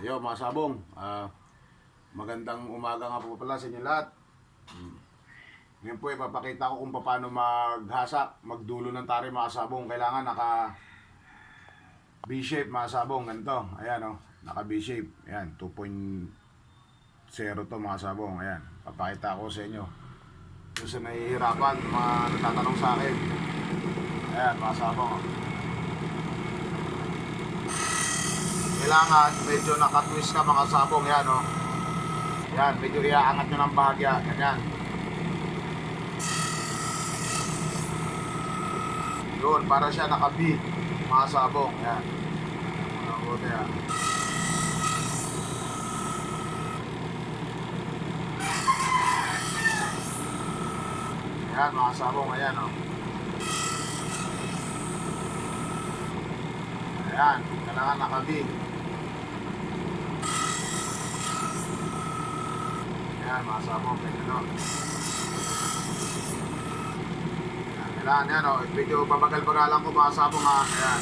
Yo mga sabong, magandang umaga nga po pala sa inyo lahat. Ngayon po ipapakita ko kung paano maghasa, magdulo ng tari mga sabong. Kailangan naka B-shape mga sabong, ganito. Ayan o, naka B-shape. Ayan, 2.0 to mga sabong. Ayan, papakita ko sa inyo. Kung sa nahihirapan, mga natatanong sa akin. Ayan mga sabong. Kailangan medyo nakatwist ka mga sabong. Yan o. Yan, medyo iaangat nyo ng bahagya. Ganyan. Yun, para siya naka-B mga sabong. Yan. Mabuti yan. Yan mga sabong. Ayan o. Ayan, kailangan naka-B. Ayan mga sabong, medyo no. Ayan, yan o, medyo babagal-bagalan ko mga sabong ha. Ayan.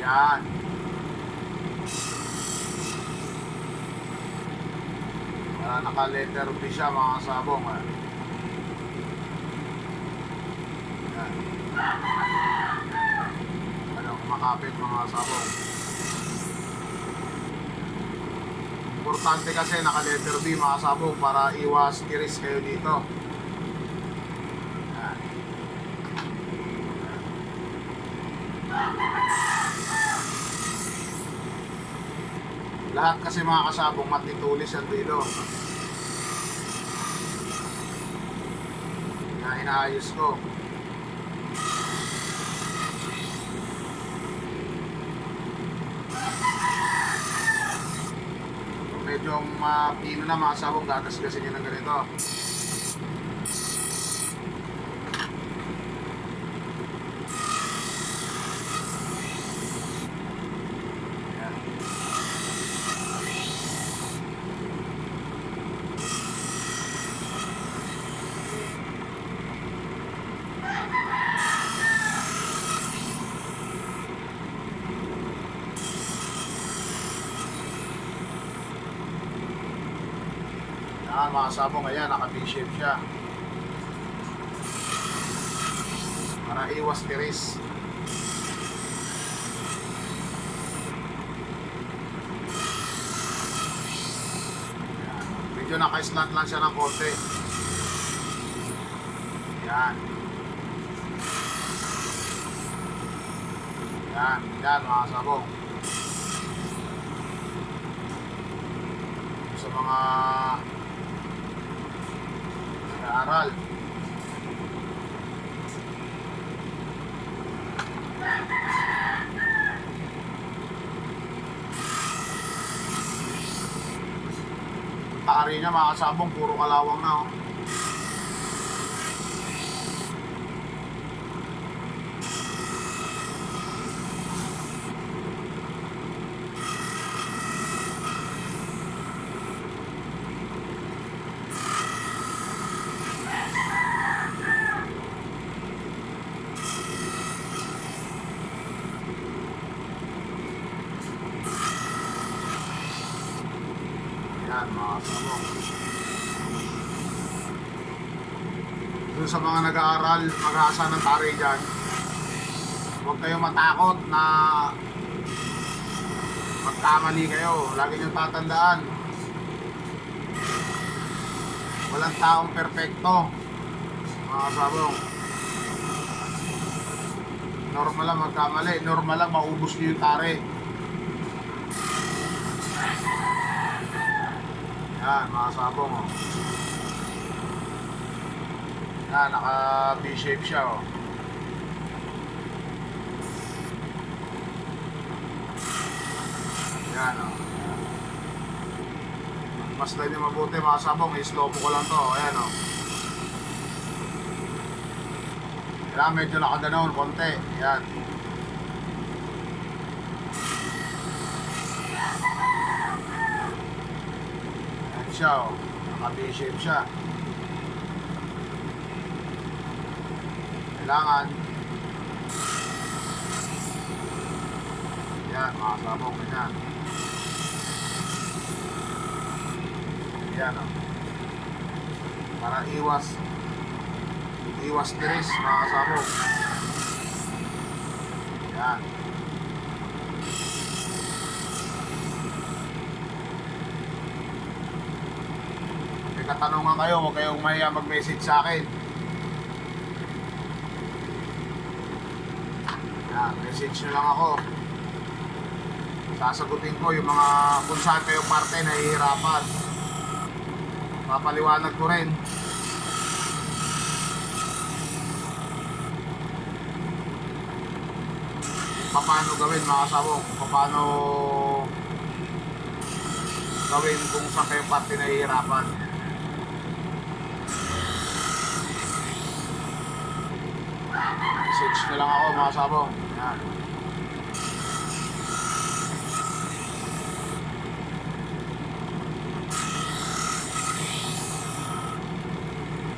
Ayan. Naka-letter B siya mga sabong ha. Ayan. Ano, kumakapit mga sabong. Importante kasi naka-letter B mga sabong para iwas tiris kayo dito. Ayan. Lahat kasi mga kasabong matitulis ang dilo. Kaya inaayos ko. Medyo mapino na mga sabong, gagas-gasin nyo ng ganito. Ayan. Yan mga sabong, ayan, naka-B-shape siya para iwas tiris. Medyo naka-slant lang siya ng konti. Yan. Yan, yan mga sabong. Sa mga nag-aaral, taari niya mga kasabong, puro kalawang na oh. Yan mga sabong. Doon sa mga nag-aaral, mag-aasa ng tari dyan, huwag kayong matakot na magkamali kayo. Lagi niyong tatandaan, walang taong perpekto mga sabong. Normal lang magkamali, normal lang maubos niyo yung tari. Yan mga sabong oh. Yan, naka B-shape siya oh. Yan oh. Mas na niyo mabuti mga sabong, i-slow mo ko lang to. Ayan oh. Yan, medyo nakaganon konti. Yan. Yan siya oh. Naka B-shape siya. Kailangan Yan, mga sabong, ganyan. Yan, oh. Para iwas stress, mga sabong. Yan. May katanungan kayo, huwag kayong mahiya mag-message sa akin. Yan, message nyo lang ako. Sasagutin ko yung mga kung saan kayong parte nahihirapan. Papaliwanag ko rin. Paano gawin, mga sabong, paano gawin kung saan kayong parte nahihirapan. Message na lang ako, mga sabong. Yan.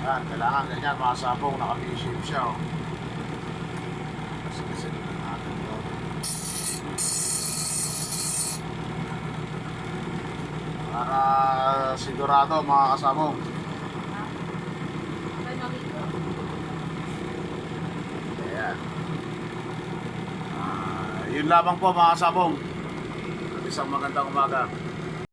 Yan, kailangan ganyan, mga sabong, naka-V-shape siya, oh. Kasi na natin to. Para sigurado, mga kasabong. Ayan. Yun lamang po, mga kasabong. Isang magandang umaga.